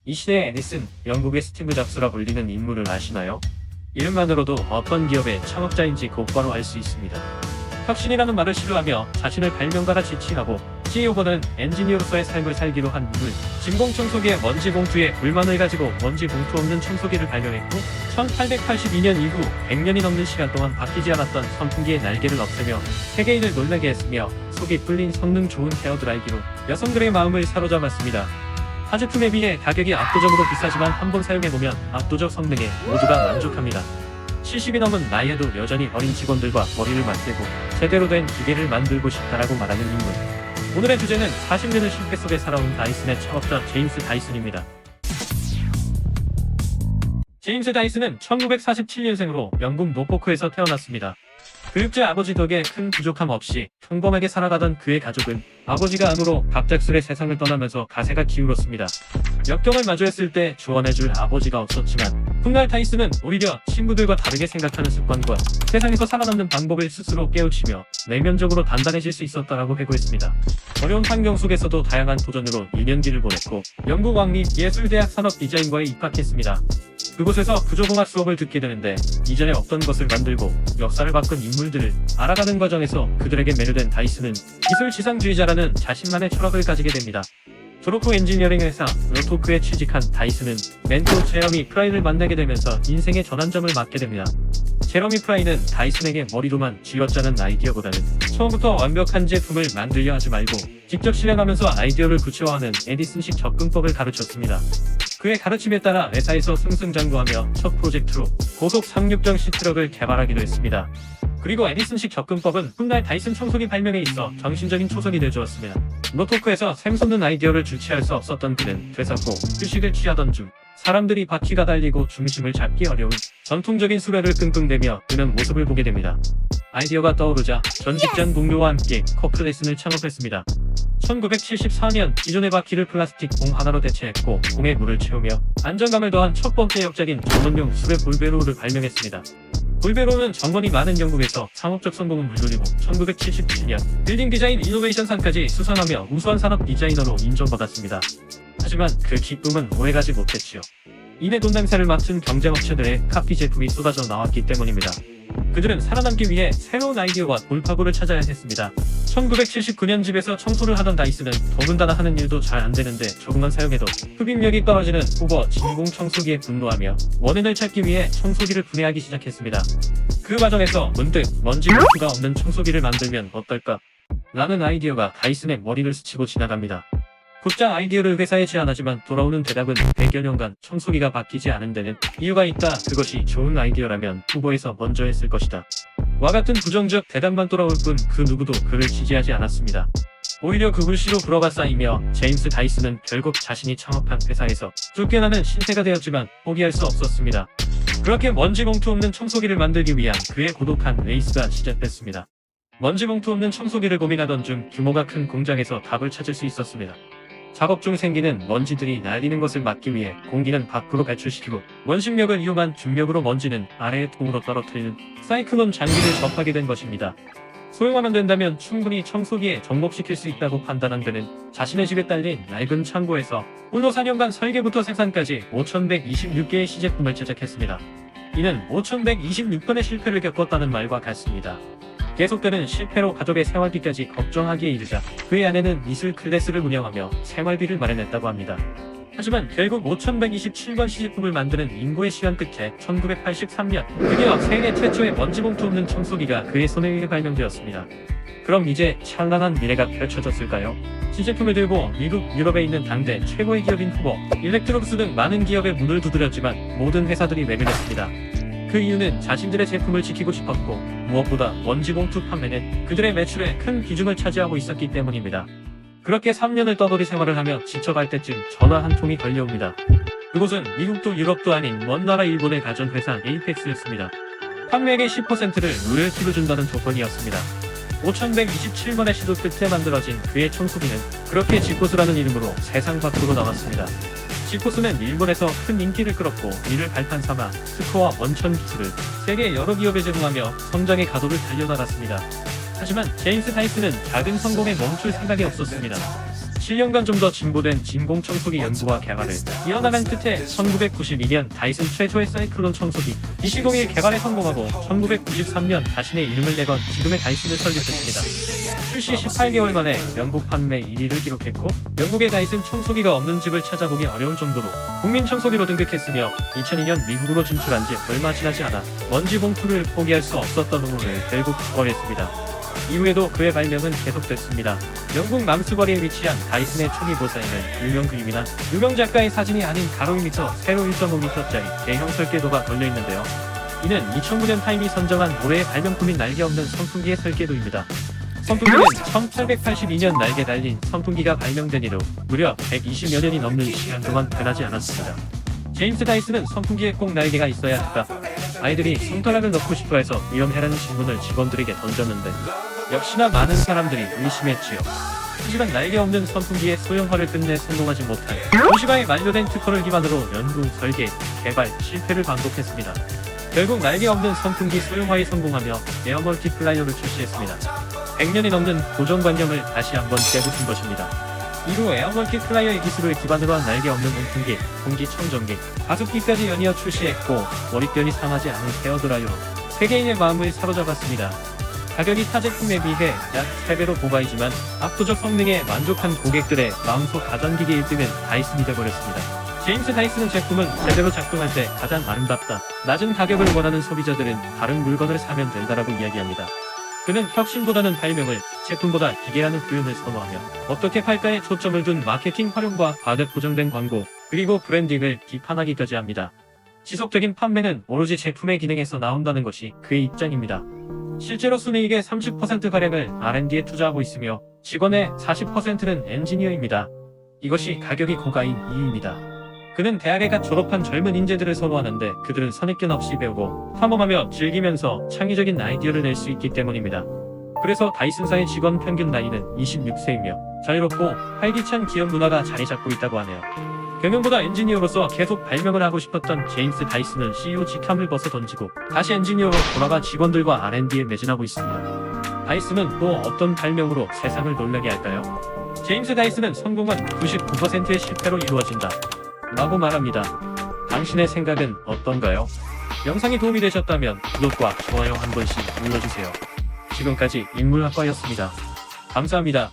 이 시대의 에디슨, 영국의 스티브 잡스라 불리는 인물을 아시나요? 이름만으로도 어떤 기업의 창업자인지 곧바로 알 수 있습니다. 혁신이라는 말을 싫어하며 자신을 발명가라 지칭하고 CEO보다는 엔지니어로서의 삶을 살기로 한 인물. 진공 청소기의 먼지 봉투에 불만을 가지고 먼지 봉투 없는 청소기를 발명했고 1882년 이후 100년이 넘는 시간 동안 바뀌지 않았던 선풍기의 날개를 없애며 세계인을 놀라게 했으며 속이 뿔린 성능 좋은 헤어드라이기로 여성들의 마음을 사로잡았습니다. 타 제품에 비해 가격이 압도적으로 비싸지만 한번 사용해보면 압도적 성능에 모두가 만족합니다. 70이 넘은 나이에도 여전히 어린 직원들과 머리를 맞대고 제대로 된 기계를 만들고 싶다라고 말하는 인물. 오늘의 주제는 40년의 실패 속에 살아온 다이슨의 창업자 제임스 다이슨입니다. 제임스 다이슨은 1947년생으로 영국 노포크에서 태어났습니다. 교육자 아버지 덕에 큰 부족함 없이 평범하게 살아가던 그의 가족은 아버지가 암으로 갑작스레 세상을 떠나면서 가세가 기울었습니다. 역경을 마주했을 때 조언해줄 아버지가 없었지만 훗날 다이슨은 오히려 친구들과 다르게 생각하는 습관과 세상에서 살아남는 방법을 스스로 깨우치며 내면적으로 단단해질 수 있었다라고 회고했습니다. 어려운 환경 속에서도 다양한 도전으로 2년기를 보냈고 영국 왕립예술대학 산업디자인과에 입학했습니다. 그곳에서 구조공학 수업을 듣게 되는데 이전에 없던 것을 만들고 역사를 바꾼 인물들을 알아가는 과정에서 그들에게 매료된 다이슨은 기술 지상주의자라는 자신만의 철학을 가지게 됩니다. 졸업 후 엔지니어링 회사 로토크에 취직한 다이슨은 멘토 제러미 프라이를 만나게 되면서 인생의 전환점을 맞게 됩니다. 제러미 프라이는 다이슨에게 머리로만 쥐어짜는 아이디어보다는 처음부터 완벽한 제품을 만들려 하지 말고 직접 실행하면서 아이디어를 구체화하는 에디슨식 접근법을 가르쳤습니다. 그의 가르침에 따라 회사에서 승승장구하며 첫 프로젝트로 고속 상륙전 시트럭을 개발하기도 했습니다. 그리고 에디슨식 접근법은 훗날 다이슨 청소기 발명에 있어 정신적인 초석이 되어주었습니다. 노토크에서 샘솟는 아이디어를 주체할 수 없었던 그는 되살고 휴식을 취하던 중 사람들이 바퀴가 달리고 중심을 잡기 어려운 전통적인 수레를 끙끙대며 그는 모습을 보게 됩니다. 아이디어가 떠오르자 전 직장 동료와 함께 커플레슨을 창업했습니다. 1974년 기존의 바퀴를 플라스틱 공 하나로 대체했고 공에 물을 채우며 안정감을 더한 첫 번째 역작인 전원용 수레 볼베로를 발명했습니다. 볼베로는 정원이 많은 영국에서 상업적 성공을 물돌리고 1977년 빌딩 디자인 이노베이션상까지 수상하며 우수한 산업 디자이너로 인정받았습니다. 하지만 그 기쁨은 오래가지 못했지요. 이내 돈 냄새를 맡은 경쟁업체들의 카피 제품이 쏟아져 나왔기 때문입니다. 그들은 살아남기 위해 새로운 아이디어와 돌파구를 찾아야 했습니다. 1979년 집에서 청소를 하던 다이슨은 더군다나 하는 일도 잘 안되는데 조금만 사용해도 흡입력이 떨어지는 후버 진공 청소기에 분노하며 원인을 찾기 위해 청소기를 분해하기 시작했습니다. 그 과정에서 문득 먼지 봉투가 없는 청소기를 만들면 어떨까? 라는 아이디어가 다이슨의 머리를 스치고 지나갑니다. 곧장 아이디어를 회사에 제안하지만 돌아오는 대답은 100여 년간 청소기가 바뀌지 않은 데는 이유가 있다. 그것이 좋은 아이디어라면 후보에서 먼저 했을 것이다. 와 같은 부정적 대답만 돌아올 뿐 그 누구도 그를 지지하지 않았습니다. 오히려 그 불씨로 불어가 쌓이며 제임스 다이슨은 결국 자신이 창업한 회사에서 쫓겨나는 신세가 되었지만 포기할 수 없었습니다. 그렇게 먼지 봉투 없는 청소기를 만들기 위한 그의 고독한 레이스가 시작됐습니다. 먼지 봉투 없는 청소기를 고민하던 중 규모가 큰 공장에서 답을 찾을 수 있었습니다. 작업 중 생기는 먼지들이 날리는 것을 막기 위해 공기는 밖으로 배출시키고 원심력을 이용한 중력으로 먼지는 아래의 통으로 떨어뜨리는 사이클론 장비를 접하게 된 것입니다. 소용하면 된다면 충분히 청소기에 접목시킬 수 있다고 판단한 그는 자신의 집에 딸린 낡은 창고에서 홀로 4년간 설계부터 생산까지 5126개의 시제품을 제작했습니다. 이는 5126번의 실패를 겪었다는 말과 같습니다. 계속되는 실패로 가족의 생활비까지 걱정하기에 이르자 그의 아내는 미술 클래스를 운영하며 생활비를 마련했다고 합니다. 하지만 결국 5127번 시제품을 만드는 인고의 시간 끝에 1983년 드디어 세계 최초의 먼지 봉투 없는 청소기가 그의 손에 의해 발명되었습니다. 그럼 이제 찬란한 미래가 펼쳐졌을까요? 시제품을 들고 미국, 유럽에 있는 당대 최고의 기업인 후버, 일렉트록스 등 많은 기업에 문을 두드렸지만 모든 회사들이 외면했습니다. 그 이유는 자신들의 제품을 지키고 싶었고 무엇보다 먼지 봉투 판매는 그들의 매출의 큰 비중을 차지하고 있었기 때문입니다. 그렇게 3년을 떠돌이 생활을 하며 지쳐갈 때쯤 전화 한 통이 걸려옵니다. 그곳은 미국도 유럽도 아닌 먼 나라 일본의 가전회사 에이펙스였습니다. 판매액의 10%를 로열티로 준다는 조건이었습니다. 5127번의 시도 끝에 만들어진 그의 청소기는 그렇게 지코스라는 이름으로 세상 밖으로 나왔습니다. 지코스는 일본에서 큰 인기를 끌었고 이를 발판 삼아 스코어 원천 기술을 세계 여러 기업에 제공하며 성장의 가도를 달려나갔습니다. 하지만 제임스 다이슨은 작은 성공에 멈출 생각이 없었습니다. 7년간 좀 더 진보된 진공 청소기 연구와 개발을 이어나간 끝에 1992년 다이슨 최초의 사이클론 청소기 DC01 개발에 성공하고 1993년 자신의 이름을 내건 지금의 다이슨을 설립했습니다. 출시 18개월 만에 영국 판매 1위를 기록했고 영국의 다이슨 청소기가 없는 집을 찾아보기 어려울 정도로 국민 청소기로 등극했으며 2002년 미국으로 진출한 지 얼마 지나지 않아 먼지 봉투를 포기할 수 없었던 후를 결국 거래했습니다. 이후에도 그의 발명은 계속됐습니다. 영국 맘스버리에 위치한 다이슨의 초기 보사에는 유명 그림이나 유명 작가의 사진이 아닌 가로 1m, 세로 1.5m짜리 대형 설계도가 걸려있는데요. 이는 2009년 타임이 선정한 올해의 발명품인 날개 없는 선풍기의 설계도입니다. 선풍기는 1882년 날개 달린 선풍기가 발명된 이후 무려 120여 년이 넘는 시간 동안 변하지 않았습니다. 제임스 다이슨은 선풍기에 꼭 날개가 있어야 할까? 아이들이 손가락을 넣고 싶어해서 위험해라는 질문을 직원들에게 던졌는데 역시나 많은 사람들이 의심했지요. 하지만 날개 없는 선풍기의 소형화를 끝내 성공하지 못한 도시바에 만료된 특허를 기반으로 연구, 설계, 개발, 실패를 반복했습니다. 결국 날개 없는 선풍기 소형화에 성공하며 에어 멀티플라이어를 출시했습니다. 100년이 넘는 고정관념을 다시 한번 깨부순 것입니다. 이후 에어 멀티플라이어의 기술을 기반으로 한 날개 없는 온풍기, 공기청정기, 가습기까지 연이어 출시했고 머릿결이 상하지 않은 헤어드라이어로 세계인의 마음을 사로잡았습니다. 가격이 타 제품에 비해 약 3배로 고가이지만 압도적 성능에 만족한 고객들의 마음속 가전기기 1등은 다이슨이 되어버렸습니다. 제임스 다이슨은 제품은 제대로 작동할 때 가장 아름답다. 낮은 가격을 원하는 소비자들은 다른 물건을 사면 된다라고 이야기합니다. 그는 혁신보다는 발명을, 제품보다 기계라는 표현을 선호하며 어떻게 팔까에 초점을 둔 마케팅 활용과 가격 고정된 광고, 그리고 브랜딩을 비판하기까지 합니다. 지속적인 판매는 오로지 제품의 기능에서 나온다는 것이 그의 입장입니다. 실제로 순이익의 30%가량을 R&D에 투자하고 있으며 직원의 40%는 엔지니어입니다. 이것이 가격이 고가인 이유입니다. 그는 대학에 갓 졸업한 젊은 인재들을 선호하는데 그들은 선입견 없이 배우고 탐험하며 즐기면서 창의적인 아이디어를 낼 수 있기 때문입니다. 그래서 다이슨사의 직원 평균 나이는 26세이며 자유롭고 활기찬 기업 문화가 자리 잡고 있다고 하네요. 경영보다 엔지니어로서 계속 발명을 하고 싶었던 제임스 다이슨은 CEO 직함을 벗어 던지고 다시 엔지니어로 돌아가 직원들과 R&D에 매진하고 있습니다. 다이슨은 또 어떤 발명으로 세상을 놀라게 할까요? 제임스 다이슨은 성공은 99%의 실패로 이루어진다 라고 말합니다. 당신의 생각은 어떤가요? 영상이 도움이 되셨다면 구독과 좋아요 한 번씩 눌러주세요. 지금까지 인물학과였습니다. 감사합니다.